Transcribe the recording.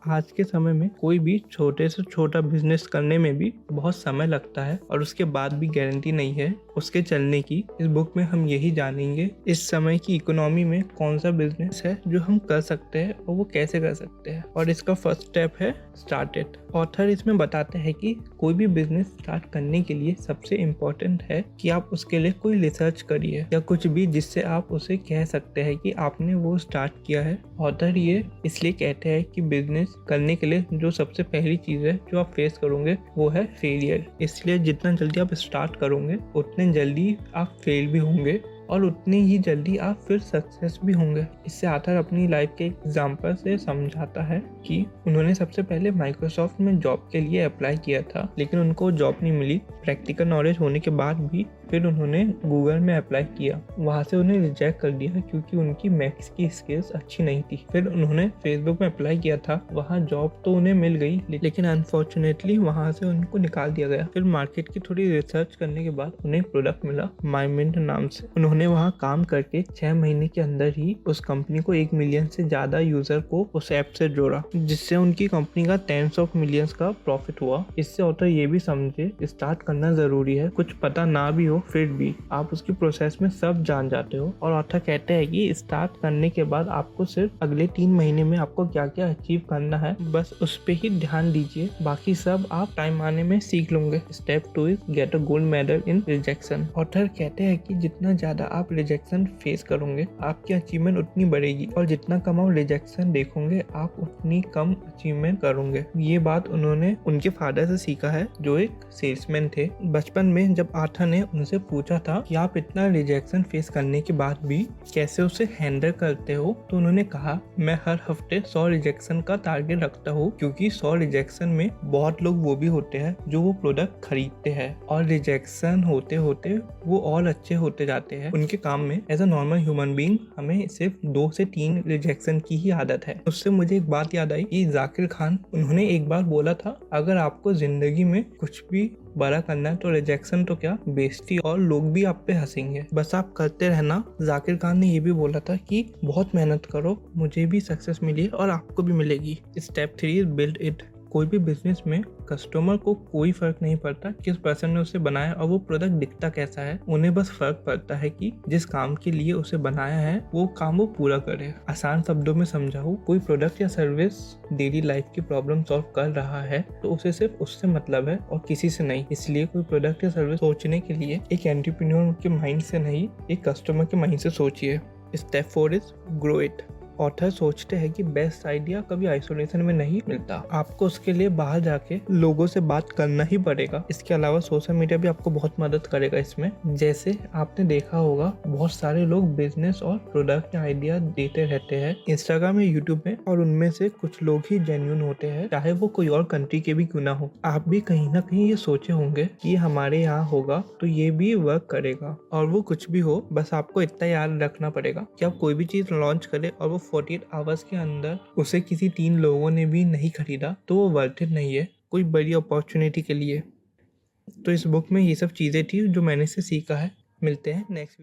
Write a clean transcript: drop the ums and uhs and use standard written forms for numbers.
आज के समय में कोई भी छोटे से छोटा बिजनेस करने में भी बहुत समय लगता है और उसके बाद भी गारंटी नहीं है उसके चलने की। इस बुक में हम यही जानेंगे इस समय की इकोनॉमी में कौन सा बिजनेस है जो हम कर सकते हैं और वो कैसे कर सकते हैं, और इसका फर्स्ट स्टेप है स्टार्ट इट। ऑथर इसमें बताते हैं कि कोई भी बिजनेस स्टार्ट करने के लिए सबसे इम्पोर्टेंट है कि आप उसके लिए कोई रिसर्च करिए या कुछ भी जिससे आप उसे कह सकते हैं कि आपने वो स्टार्ट किया है। ऑथर ये इसलिए कहते हैं कि बिजनेस करने के लिए जो सबसे पहली चीज़ है जो आप फेस करोगे वो है फेलियर। इसलिए जितना जल्दी आप स्टार्ट करोगे उतने जल्दी आप फेल भी होंगे और उतनी ही जल्दी आप फिर सक्सेस भी होंगे। इससे आथर अपनी लाइफ के एग्जाम्पल से समझाता है कि उन्होंने सबसे पहले माइक्रोसॉफ्ट में जॉब के लिए अप्लाई किया था, लेकिन उनको जॉब नहीं मिली। प्रैक्टिकल नॉलेज होने के बाद भी फिर उन्होंने गूगल में अप्लाई किया, वहाँ से उन्हें रिजेक्ट कर दिया क्योंकि उनकी मैथ्स की स्किल्स अच्छी नहीं थी। फिर उन्होंने फेसबुक में अप्लाई किया था, वहाँ जॉब तो उन्हें मिल गई लेकिन अनफॉर्चुनेटली वहाँ से उनको निकाल दिया गया। फिर मार्केट की थोड़ी रिसर्च करने के बाद उन्हें प्रोडक्ट मिला माइमिंट नाम से। उन्होंने वहाँ काम करके 6 महीने के अंदर ही उस कंपनी को 1 मिलियन से ज्यादा यूजर को उस ऐप से जोड़ा, जिससे उनकी कंपनी का टेंस ऑफ मिलियंस का प्रॉफिट हुआ। इससे ऑथर ये भी समझे स्टार्ट करना जरूरी है, कुछ पता ना भी हो फिर भी आप उसकी प्रोसेस में सब जान जाते हो। और ऑथर कहते हैं कि स्टार्ट करने के बाद आपको सिर्फ अगले 3 महीने में आपको क्या क्या अचीव करना है बस उस पे ही ध्यान दीजिए, बाकी सब आप टाइम आने में सीख लोगे। Step 2 is get a gold medal in rejection. Author कहते हैं कि जितना ज्यादा आप रिजेक्शन फेस करोगे आपकी अचीवमेंट उतनी बढ़ेगी, और जितना कम आप रिजेक्शन देखोगे आप उतनी कम अचीवमेंट करोगे। ये बात उन्होंने उनके फादर से सीखा है जो एक सेल्समैन थे। बचपन में जब आर्थर ने उनसे पूछा था कि आप इतना रिजेक्शन फेस करने के बाद भी कैसे उसे हैंडल करते हो, तो उन्होंने कहा मैं हर हफ्ते 100 रिजेक्शन का टारगेट रखता हूँ, क्योंकि 100 रिजेक्शन में बहुत लोग वो भी होते हैं जो वो प्रोडक्ट खरीदते हैं और रिजेक्शन होते होते वो और अच्छे होते जाते हैं उनके काम में। As a normal human being हमें सिर्फ 2 से 3 रिजेक्शन की ही आदत है। उससे मुझे एक बात याद आई कि जाकिर खान, उन्होंने एक बार बोला था अगर आपको जिंदगी में कुछ भी बड़ा करना है तो रिजेक्शन तो क्या, बेइज्जती और लोग भी आप पे हंसेंगे, बस आप करते रहना। जाकिर खान ने ये भी बोला था कि बहुत मेहनत करो, मुझे भी सक्सेस मिली है और आपको भी मिलेगी। Step 3 is build it. कोई भी बिजनेस में कस्टमर को कोई फर्क नहीं पड़ता किस पर्सन ने उसे बनाया और वो प्रोडक्ट दिखता कैसा है, उन्हें बस फर्क पड़ता है कि जिस काम के लिए उसे बनाया है वो काम वो पूरा करे। आसान शब्दों में समझाऊं, कोई प्रोडक्ट या सर्विस डेली लाइफ की प्रॉब्लम सॉल्व कर रहा है तो उसे सिर्फ उससे मतलब है और किसी से नहीं। इसलिए कोई प्रोडक्ट या सर्विस सोचने के लिए एक एंटरप्रेन्योर के माइंड से नहीं, एक कस्टमर के माइंड से सोचिए। Step 4 is grow it. Author सोचते हैं कि बेस्ट आइडिया कभी आइसोलेशन में नहीं मिलता, आपको उसके लिए बाहर जाके लोगों से बात करना ही पड़ेगा। इसके अलावा सोशल मीडिया भी आपको बहुत मदद करेगा इसमें। जैसे आपने देखा होगा बहुत सारे लोग बिजनेस और प्रोडक्ट आइडिया देते रहते हैं इंस्टाग्राम या यूट्यूब में, और उनमें से कुछ लोग ही जेन्युइन होते हैं, चाहे वो कोई और कंट्री के भी क्यों ना हो। आप भी कहीं ना कहीं ये सोचे होंगे कि हमारे यहाँ होगा तो ये भी वर्क करेगा, और वो कुछ भी हो बस आपको इतना याद रखना पड़ेगा कि आप कोई भी चीज लॉन्च करें और वो 48 आवर्स के अंदर उसे किसी 3 लोगों ने भी नहीं खरीदा तो वो वर्थ इट नहीं है कोई बड़ी अपॉर्चुनिटी के लिए। तो इस बुक में ये सब चीज़ें थी जो मैंने से सीखा है। मिलते हैं नेक्स्ट